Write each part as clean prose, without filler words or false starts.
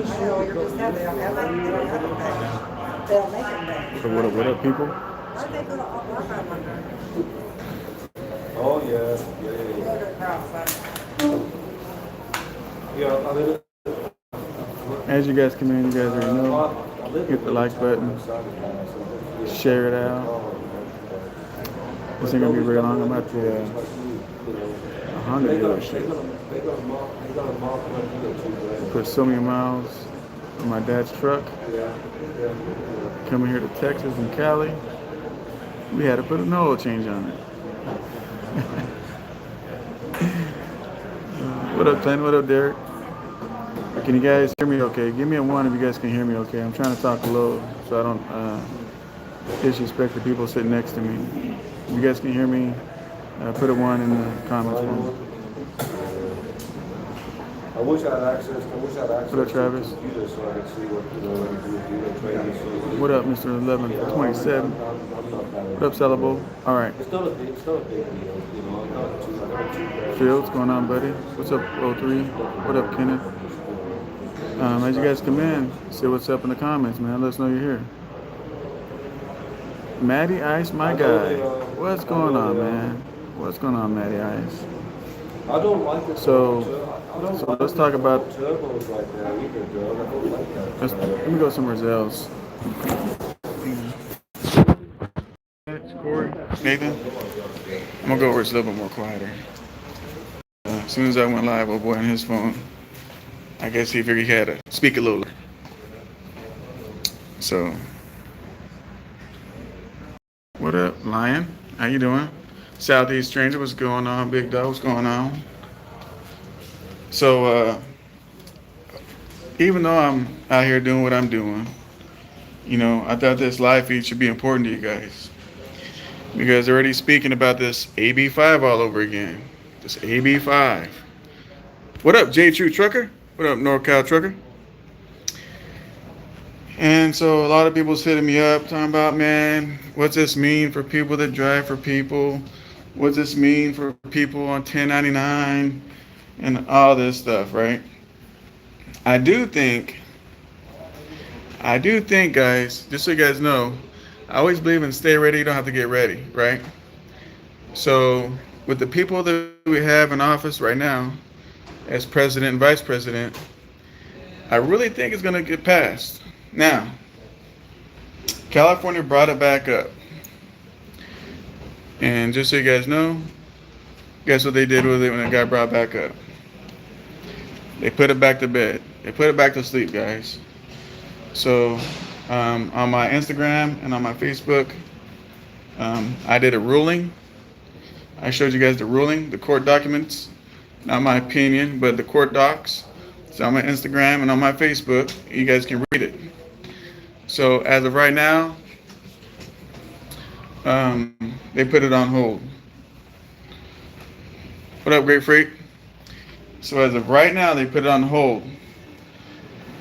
know, you just have they'll have like any other package. They'll make it better. So what up, people? I think I'll have one. Oh yeah, Go to the crossfire. yeah. I live As you guys come in, you guys already know. Hit the like button, share it out. This ain't gonna be very long. I'm at the Honda dealership. Put so many miles on my dad's truck. Coming here to Texas and Cali, we had to put an oil change on it. What up, Glenn? What up, Derek? Can you guys hear me okay? Give me a 1 if you guys can hear me okay. I'm trying to talk low so I don't disrespect the people sitting next to me. If you guys can hear me, put a 1 in the comments for me. I wish I had access. What up, Travis? To the computer so I could see what What up, Mr. 1127? What up, Sellable? All right. It's not a big deal, I'm not too Phil, what's going on, buddy? What's up, 03? What up, Kenneth? As you guys come in, say what's up in the comments, man. Let us know you're here. Matty Ice, my guy. What's going on, man? What's going on, Matty Ice? I don't like it. So let's talk about. Turbos right now either, Doug. I don't like that. Let me go somewhere else. Corey, Nathan, I'm gonna go where it's a little bit more quieter. As soon as I went live, old boy on his phone, I guess he figured he had to speak a little. So, what up, Lion? How you doing? Southeast Stranger, what's going on? Big Dog, what's going on? So, even though I'm out here doing what I'm doing, I thought this live feed should be important to you guys. Because they're already speaking about this AB5 all over again. This AB5. What up, J True Trucker? What up, SocaLTrucker? And so a lot of people's hitting me up talking about, man, what's this mean for people that drive for people? What's this mean for people on 1099 and all this stuff, right? I do think, guys, just so you guys know, I always believe in stay ready, you don't have to get ready, right? So with the people that we have in office right now, as president and vice president, I really think it's going to get passed. Now, California brought it back up. And just so you guys know, guess what they did with it when it got brought back up? They put it back to bed. They put it back to sleep, guys. So on my Instagram and on my Facebook, I did a ruling. I showed you guys the ruling, the court documents. Not my opinion, but the court docs. It's on my Instagram and on my Facebook. You guys can read it. So as of right now, they put it on hold. What up, Great Freight? So as of right now, they put it on hold.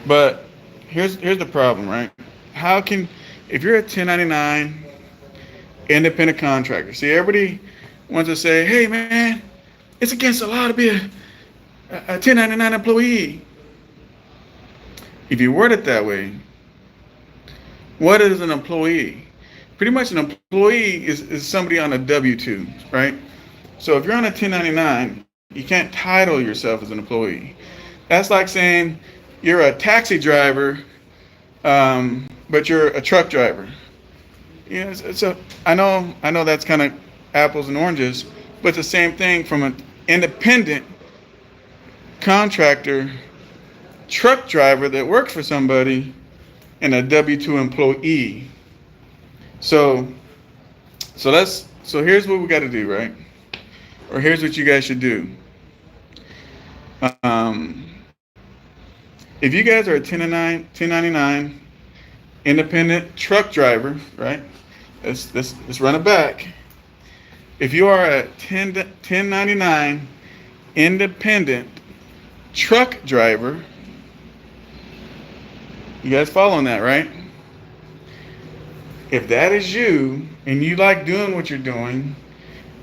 But here's the problem, right? How can, if you're a 1099 independent contractor, see, everybody wants to say, hey man, it's against the law to be a 1099 employee. If you word it that way, what is an employee? Pretty much an employee is somebody on a W-2, right? So if you're on a 1099, you can't title yourself as an employee. That's like saying you're a taxi driver, but you're a truck driver. So I know that's kind of apples and oranges, but it's the same thing from an independent contractor, truck driver that works for somebody, and a W-2 employee. So here's what we got to do, right? Or here's what you guys should do. If you guys are a 1099 independent truck driver, right? Let's run it back. If you are a 1099 independent truck driver, you guys following that, right? If that is you and you like doing what you're doing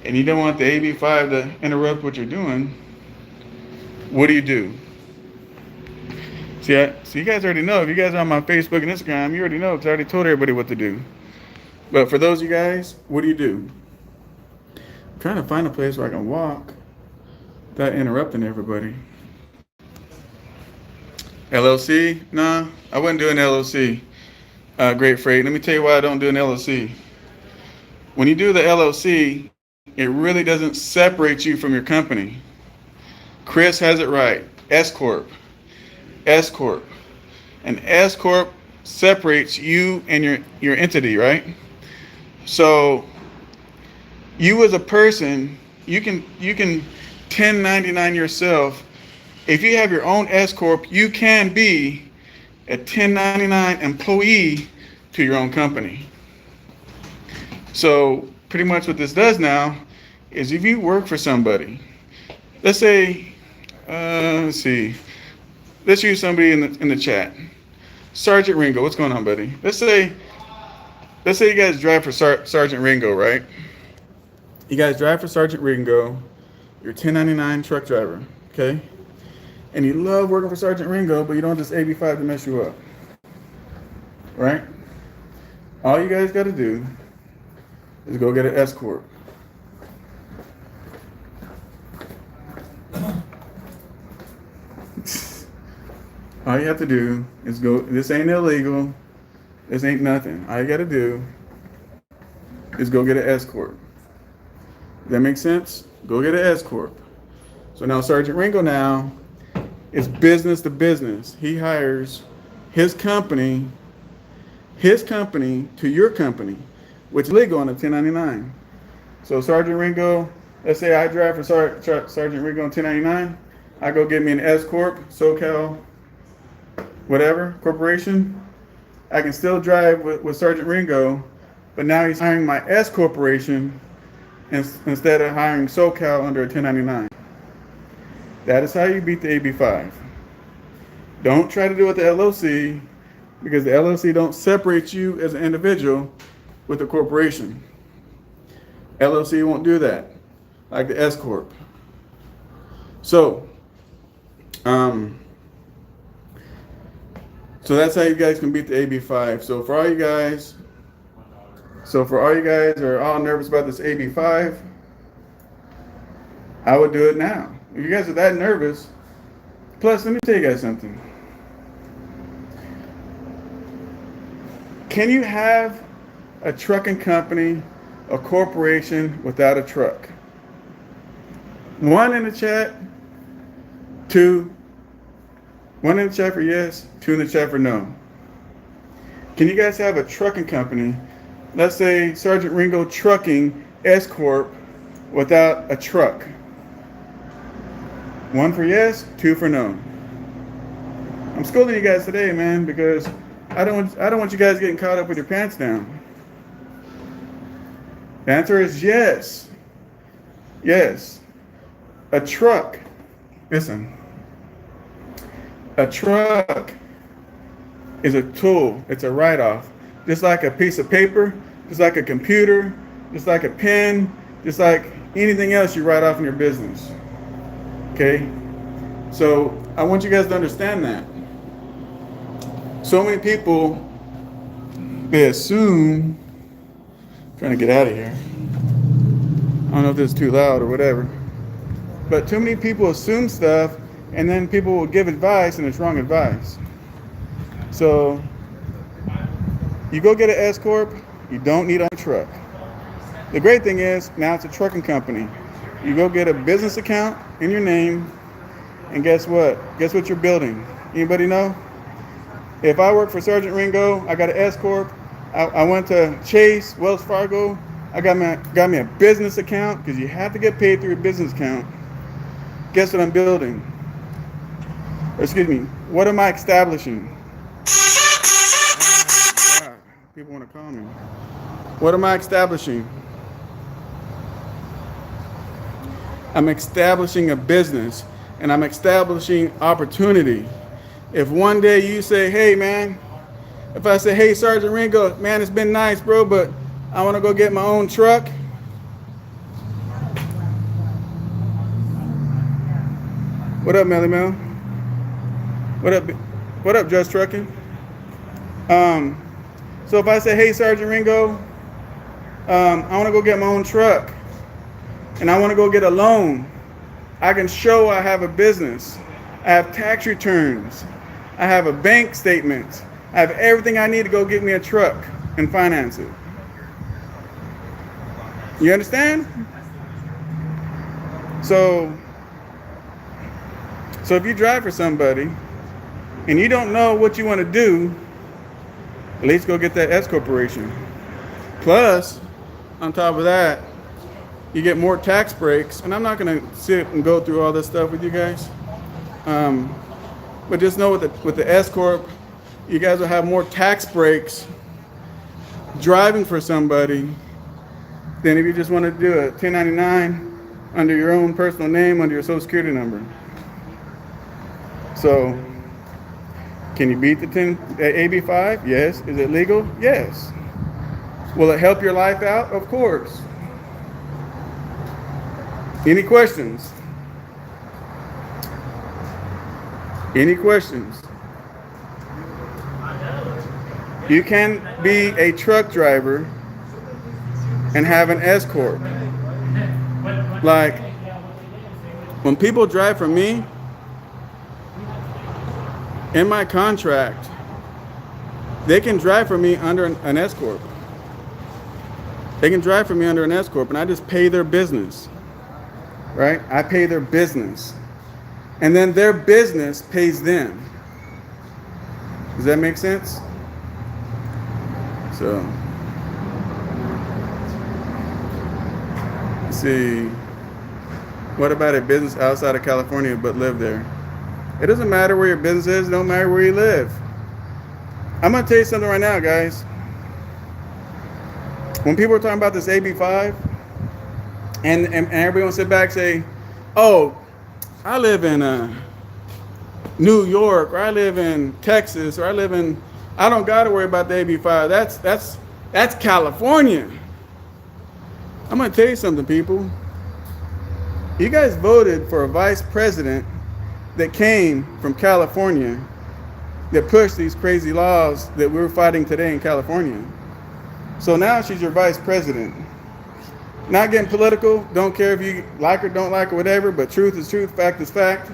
and you don't want the AB5 to interrupt what you're doing, what do? So you guys already know. If you guys are on my Facebook and Instagram, you already know because I already told everybody what to do. But for those of you guys, what do? I'm trying to find a place where I can walk without interrupting everybody. LLC? Nah, I wouldn't do an LLC. Great Freight. Let me tell you why I don't do an LLC. When you do the LLC, it really doesn't separate you from your company. Chris has it right. S-corp. S-corp. An S-corp separates you and your entity, right? So you as a person, you can 1099 yourself. If you have your own S-corp, you can be a 1099 employee to your own company. So pretty much what this does now is if you work for somebody, let's say, let's use somebody in the chat. Sergeant Ringo, what's going on, buddy? Let's say you guys drive for Sergeant Ringo, right? You guys drive for Sergeant Ringo. You're a 1099 truck driver, okay? And you love working for Sergeant Ringo, but you don't have this AB5 to mess you up, right? All you guys got to do is go get an S-corp. All you have to do is go. This ain't illegal. This ain't nothing. All you got to do is go get an S-corp. Does that make sense? Go get an S-corp. So now Sergeant Ringo now is business to business. He hires his company to your company, which is legal on a 1099. So Sergeant Ringo, let's say I drive for Sergeant Ringo on 1099. I go get me an S-corp, SoCal, whatever, corporation. I can still drive with Sergeant Ringo, but now he's hiring my S corporation instead of hiring SoCal under a 1099. That is how you beat the AB5. Don't try to do it with the LLC, because the LLC don't separate you as an individual with the corporation. LLC won't do that, like the S-corp. So that's how you guys can beat the AB5. So for all you guys are all nervous about this AB5, I would do it now. If you guys are that nervous, plus let me tell you guys something. Can you have a trucking company, a corporation without a truck? 1 in the chat, 2. 1 in the chat for yes, 2 in the chat for no. Can you guys have a trucking company, let's say Sergeant Ringo Trucking S-corp, without a truck? 1 for yes, 2 for no. I'm schooling you guys today, man, because I don't want you guys getting caught up with your pants down. The answer is yes. Yes. A truck. Listen. A truck is a tool. It's a write-off. Just like a piece of paper, just like a computer, just like a pen, just like anything else you write off in your business. Okay? So I want you guys to understand that. So many people, they assume, I'm trying to get out of here. I don't know if this is too loud or whatever. But too many people assume stuff, and then people will give advice, and it's wrong advice. So you go get an S-corp, you don't need a truck. The great thing is, now it's a trucking company. You go get a business account in your name, and guess what? Guess what you're building? Anybody know? If I work for Sergeant Ringo, I got an S-corp. I went to Chase, Wells Fargo. I got me a business account, because you have to get paid through a business account. Guess what I'm building? Or excuse me, what am I establishing? Oh God, people want to call me. What am I establishing? I'm establishing a business, and I'm establishing opportunity. If one day you say, hey man, if I say, hey Sergeant Ringo, man, it's been nice, bro, but I want to go get my own truck. What up, Melly Mel? What What up, Just Trucking? So if I say, hey, Sergeant Ringo, I want to go get my own truck, and I want to go get a loan, I can show I have a business. I have tax returns. I have a bank statement. I have everything I need to go get me a truck and finance it. You understand? So if you drive for somebody and you don't know what you want to do, at least go get that S-corporation. Plus, on top of that, you get more tax breaks. And I'm not going to sit and go through all this stuff with you guys. But just know with the S-corp, you guys will have more tax breaks driving for somebody than if you just want to do a 1099 under your own personal name, under your social security number. So, can you beat the AB5? Yes. Is it legal? Yes. Will it help your life out? Of course. Any questions? Any questions? You can be a truck driver and have an S-corp. Like, when people drive for me, in my contract, they can drive for me under an S-corp. They can drive for me under an S-corp, and I just pay their business, right? I pay their business. And then their business pays them. Does that make sense? So, let's see. What about a business outside of California but live there? It doesn't matter where your business is. It don't matter where you live. I'm going to tell you something right now, guys. When people are talking about this AB5, and everyone sit back and say, oh, I live in New York, or I live in Texas, or I don't got to worry about the AB5. That's California. I'm going to tell you something, people. You guys voted for a vice president that came from California that pushed these crazy laws that we're fighting today in California. So now she's your vice president. Not getting political, don't care if you like or don't like or whatever, but truth is truth, fact is fact.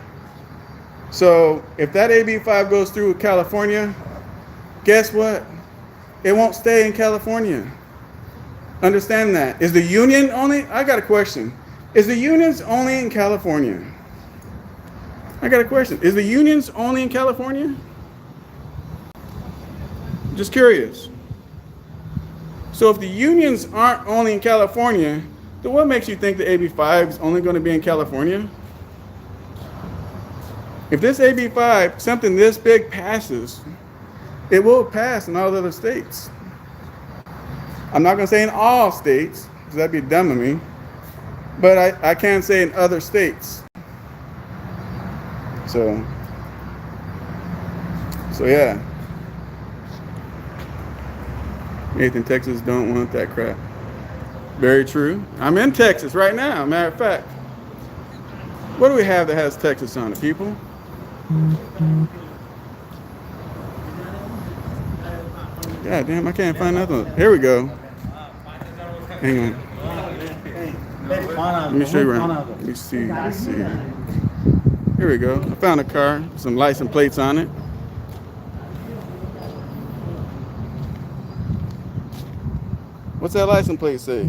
So if that AB5 goes through with California, guess what? It won't stay in California. Understand that. Is the union only? I got a question. Is the unions only in California? I got a question. Is the unions only in California? Just curious. So if the unions aren't only in California, then what makes you think the AB5 is only going to be in California? If this AB5, something this big passes, it will pass in all the other states. I'm not going to say in all states, because that'd be dumb of me, but I can say in other states. So yeah. Nathan, Texas don't want that crap. Very true. I'm in Texas right now, matter of fact. What do we have that has Texas on it, people? God damn, I can't find nothing. Here we go. Hang on. Let me show you around. Let me see. Let's see. Here we go. I found a car, some license plates on it. What's that license plate say?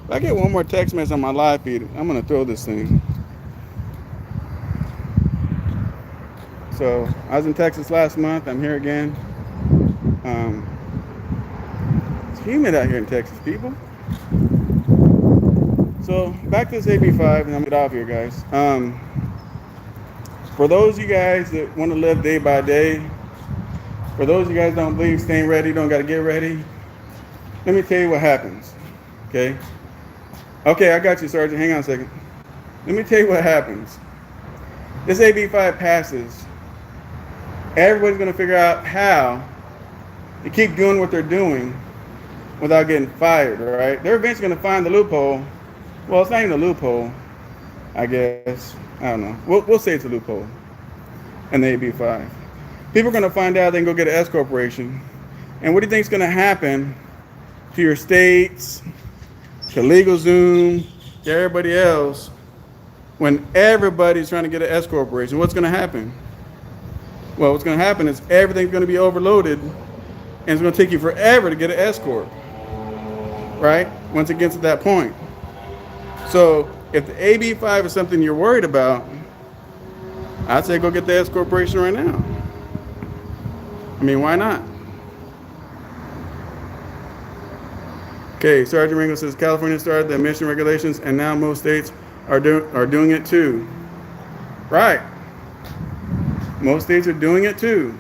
If I get one more text message on my live feed, I'm going to throw this thing. So, I was in Texas last month. I'm here again. It's humid out here in Texas, people. So, back to this AB5, and I'm going to get off here, guys. For those of you guys that want to live day by day, for those of you guys that don't believe staying ready, don't got to get ready, let me tell you what happens, okay? Okay, I got you, Sergeant. Hang on a second. Let me tell you what happens. This AB5 passes. Everybody's going to figure out how to keep doing what they're doing without getting fired, all right? They're eventually going to find the loophole. Well, it's not even a loophole. I guess. I don't know. We'll say it's a loophole. And the AB5. People are going to find out they can go get an S corporation. And what do you think is going to happen to your states, to LegalZoom, to everybody else, when everybody's trying to get an S corporation? What's going to happen? Well, what's going to happen is everything's going to be overloaded, and it's going to take you forever to get an S corp. Right? Once it gets to that point. So if the AB5 is something you're worried about, I'd say go get the S corporation right now. I mean, why not? Okay, Sergeant Ringo says California started the emission regulations, and now most states are doing it too. Right. Most states are doing it too.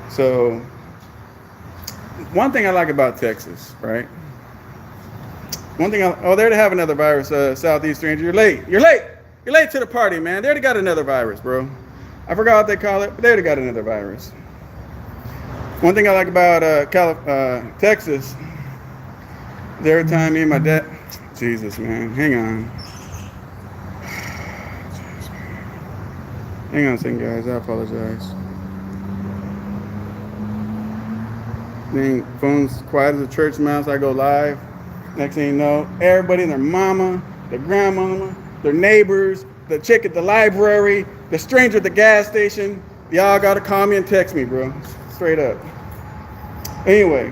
So, one thing I like about Texas, right? One thing, there to have another virus, Southeast Stranger. You're late. You're late to the party, man. They already got another virus, bro. I forgot what they call it, but they already got another virus. One thing I like about Texas, every time me and my dad, Jesus, man, hang on. Hang on a second, guys. I apologize. Dang, phone's quiet as a church mouse. I go live. Next thing you know, everybody, their mama, their grandmama, their neighbors, the chick at the library, the stranger at the gas station, y'all gotta call me and text me, bro. Straight up. Anyway,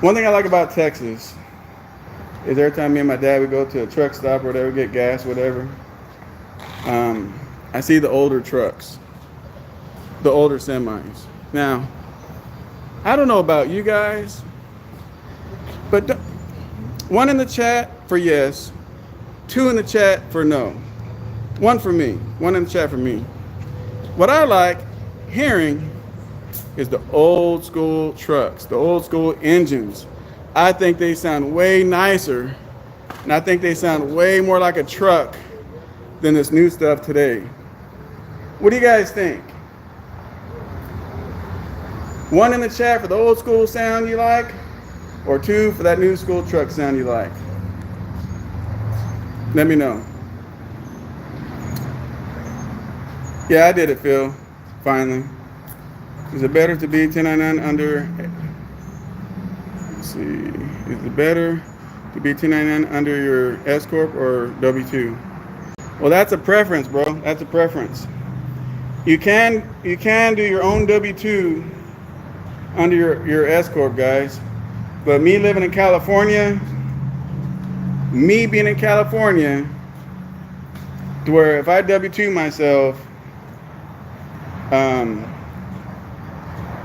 one thing I like about Texas is every time me and my dad would go to a truck stop or whatever, get gas, whatever, I see the older trucks, the older semis. Now, I don't know about you guys, but one in the chat for yes, 2 in the chat for no. 1 for me, 1 in the chat for me. What I like hearing is the old school trucks, the old school engines. I think they sound way nicer, and I think they sound way more like a truck than this new stuff today. What do you guys think? 1 in the chat for the old school sound you like, or 2 for that new school truck sound you like? Let me know. Yeah, I did it, Phil. Finally. Is it better to be 1099 under? Let's see. Is it better to be 1099 under your S-corp or W-2? Well, that's a preference, bro. That's a preference. You can do your own W-2 under your S-corp, guys. But me living in California, me being in California, to where if I W-2 myself,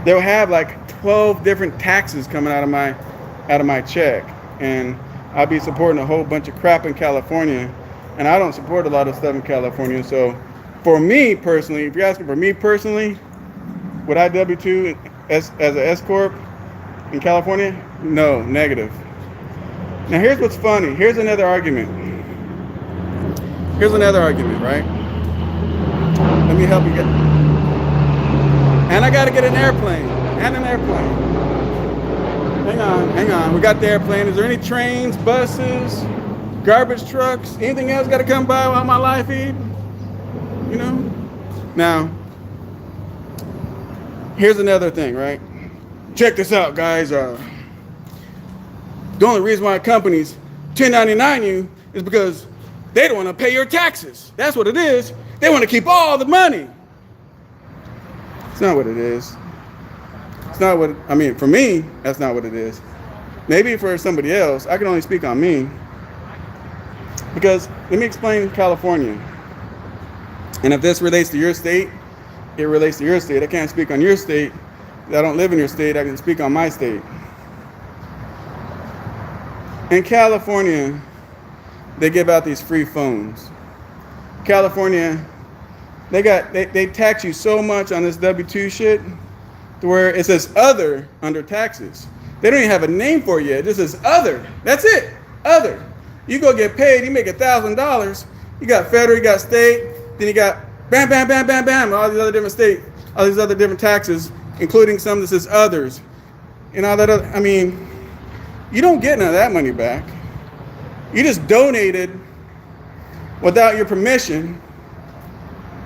they'll have like 12 different taxes coming out of my check, and I'll be supporting a whole bunch of crap in California, and I don't support a lot of stuff in California. So for me personally, if you're asking for me personally, would I W-2 as an S-corp in California? No, negative. Now here's what's funny. Here's another argument. Right? Let me help you get. And I gotta get an airplane. Hang on. We got the airplane. Is there any trains, buses, garbage trucks, anything else gotta come by while my life feed? You know? Now, here's another thing, right? Check this out, guys. The only reason why companies 1099 you is because they don't want to pay your taxes. That's what it is. They want to keep all the money. It's not what it is. It's not what, I mean, for me, that's not what it is. Maybe for somebody else, I can only speak on me. Because let me explain California. And if this relates to your state, it relates to your state. I can't speak on your state. I don't live in your state. I can speak on my state. In California, they give out these free phones. California, they tax you so much on this W-2 shit to where it says other under taxes. They don't even have a name for it yet. It just says other. That's it. Other. You go get paid, you make $1,000. You got federal, you got state, then you got bam, bam, bam, bam, bam, all these other different states, all these other different taxes, including some that says others. And all that other, I mean, You don't get none of that money back. You just donated without your permission.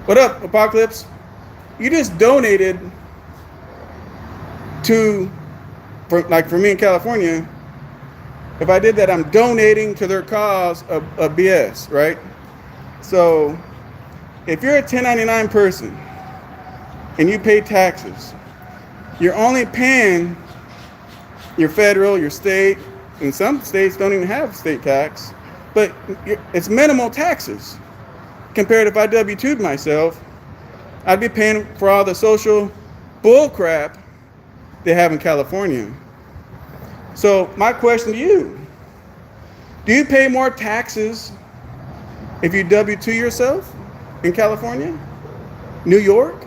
What up, Apocalypse? You just donated for me in California. If I did that, I'm donating to their cause of BS, right? So if you're a 1099 person and you pay taxes, you're only paying your federal, your state, and some states don't even have state tax, but it's minimal taxes. Compared if I W-2'd myself, I'd be paying for all the social bull crap they have in California. So my question to you, do you pay more taxes if you W-2 yourself in California, New York?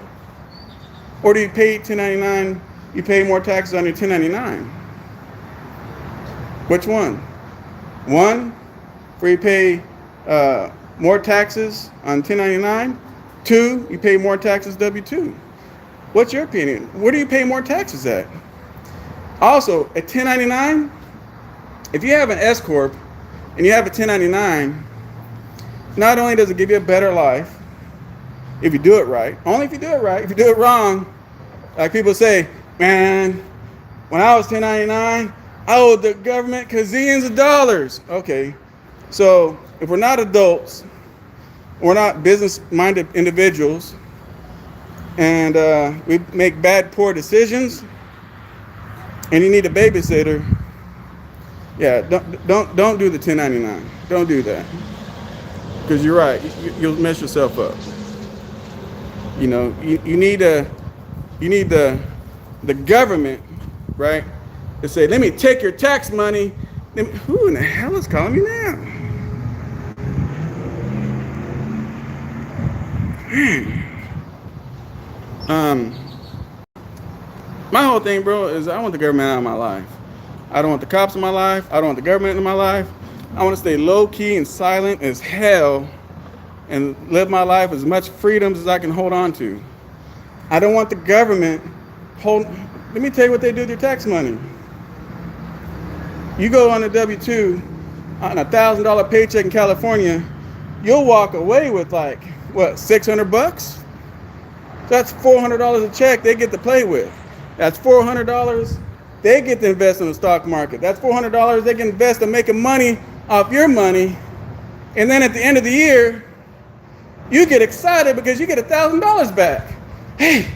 Or do you pay 1099, you pay more taxes on your 1099? Which one? One, where you pay more taxes on 1099. Two, you pay more taxes W-2. What's your opinion? Where do you pay more taxes at? Also, at 1099, if you have an S-corp and you have a 1099, not only does it give you a better life, if you do it right, only if you do it right. If you do it wrong, like people say, man, when I was 1099, I owed the government gazillions of dollars. Okay, so if we're not adults, we're not business-minded individuals, and we make bad, poor decisions, and you need a babysitter, yeah, don't do the 1099. Don't do that, because you're right. You'll mess yourself up. You know, you need the government, right, to say, let me take your tax money. Who in the hell is calling me now? My whole thing, bro, is I want the government out of my life. I don't want the cops in my life. I don't want the government in my life. I want to stay low-key and silent as hell and live my life as much freedoms as I can hold on to. I don't want the government let me tell you what they do with your tax money. You go on a W-2 on a $1,000 paycheck in California, you'll walk away with like, what, $600? That's $400 a check they get to play with. That's $400 they get to invest in the stock market. That's $400 they can invest in making money off your money. And then at the end of the year, you get excited because you get $1,000 back. Hey,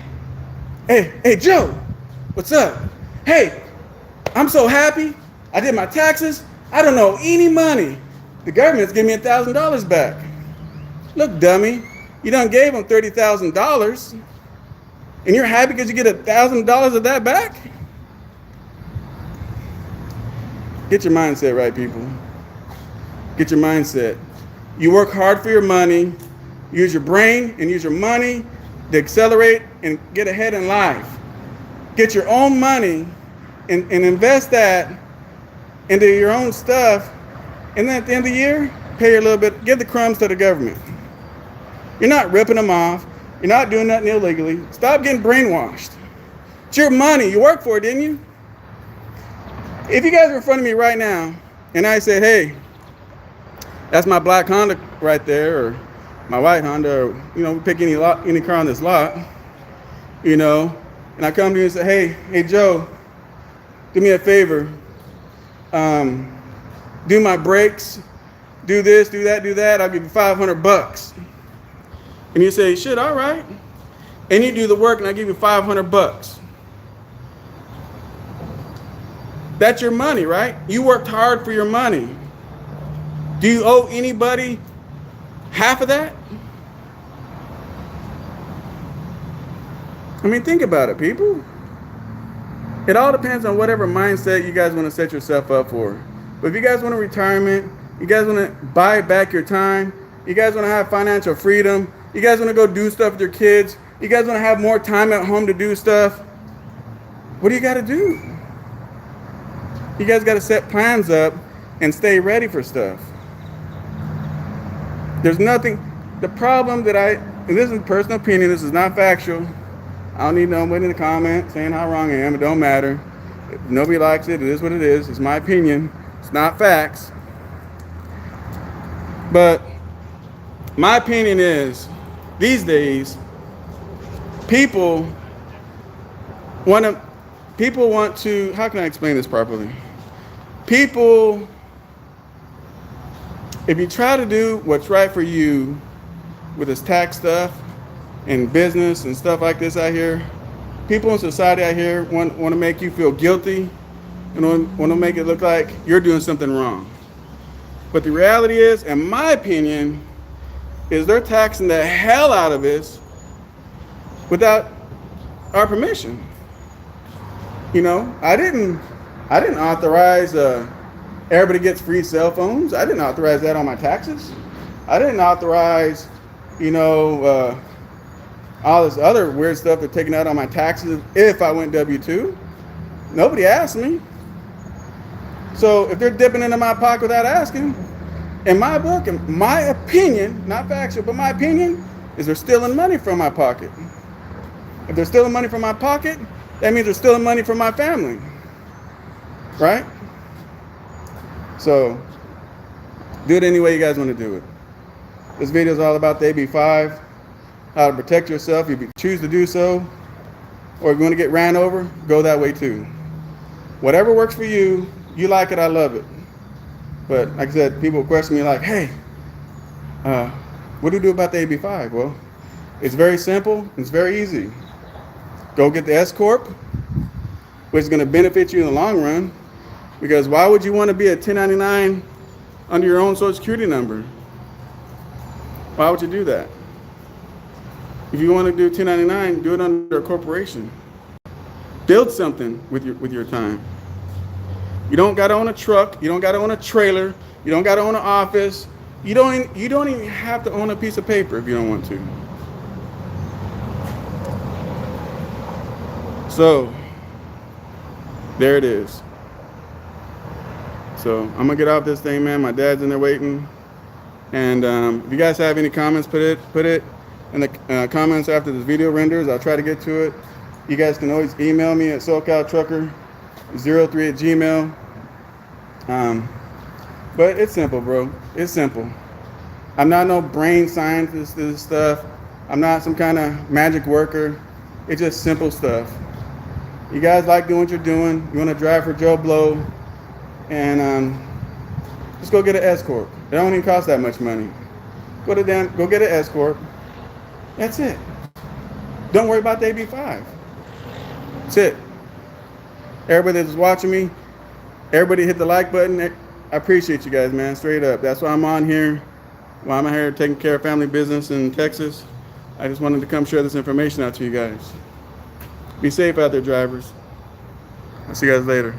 Joe, what's up? Hey, I'm so happy. I did my taxes. I don't owe any money. The government's giving me $1,000 back. Look, dummy, you done gave them $30,000, and you're happy because you get $1,000 of that back? Get your mindset right, people. Get your mindset. You work hard for your money. Use your brain and use your money to accelerate and get ahead in life. Get your own money and invest that into your own stuff. And then at the end of the year, pay a little bit, give the crumbs to the government. You're not ripping them off. You're not doing nothing illegally. Stop getting brainwashed. It's your money. You worked for it, didn't you? If you guys were in front of me right now and I said, hey, that's my black Honda right there, or my white Honda, or, we pick any car on this lot, and I come to you and say, hey, Joe, do me a favor. Do my brakes, do this, do that, I'll give you $500. And you say, shit, all right. And you do the work and I give you $500. That's your money, right? You worked hard for your money. Do you owe anybody half of that? I mean, think about it, people. It all depends on whatever mindset you guys want to set yourself up for. But if you guys want a retirement, you guys want to buy back your time, you guys want to have financial freedom, you guys want to go do stuff with your kids, you guys want to have more time at home to do stuff, what do you got to do? You guys got to set plans up and stay ready for stuff. There's nothing, the problem that and this is personal opinion, this is not factual. I don't need nobody in the comment saying how wrong I am, it don't matter. If nobody likes it, it is what it is. It's my opinion. It's not facts. But my opinion is, these days, people want to, how can I explain this properly? People, if you try to do what's right for you with this tax stuff and business and stuff like this out here, people in society out here want to make you feel guilty and want to make it look like you're doing something wrong. But the reality is, in my opinion, is they're taxing the hell out of us without our permission. You know, I didn't authorize everybody gets free cell phones. I didn't authorize that on my taxes. I didn't authorize, all this other weird stuff they're taking out on my taxes if I went W-2. Nobody asked me. So if they're dipping into my pocket without asking, in my book, in my opinion, not factual, but my opinion, is they're stealing money from my pocket. If they're stealing money from my pocket, that means they're stealing money from my family. Right? So, do it any way you guys want to do it. This video is all about the AB5, how to protect yourself if you choose to do so, or if you want to get ran over, go that way too. Whatever works for you, you like it, I love it. But like I said, people question me like, hey, what do you do about the AB5? Well, it's very simple, it's very easy. Go get the S-corp, which is going to benefit you in the long run, because why would you want to be a 1099 under your own social security number? Why would you do that? If you want to do 1099, do it under a corporation. Build something with your time. You don't got to own a truck. You don't got to own a trailer. You don't got to own an office. You don't even have to own a piece of paper if you don't want to. So, there it is. So, I'm going to get off this thing, man. My dad's in there waiting. And if you guys have any comments, put it in the comments after this video renders. I'll try to get to it. You guys can always email me at SocaLTrucker03@gmail. But it's simple, bro. It's simple. I'm not no brain scientist, this stuff. I'm not some kind of magic worker. It's just simple stuff. You guys like doing what you're doing. You want to drive for Joe Blow. And just go get an S-corp. It don't even cost that much money. Go get an S-corp. That's it. Don't worry about the AB5. That's it. Everybody that's watching me, everybody hit the like button. I appreciate you guys, man. Straight up. That's why I'm on here. While I'm out here taking care of family business in Texas. I just wanted to come share this information out to you guys. Be safe out there, drivers. I'll see you guys later.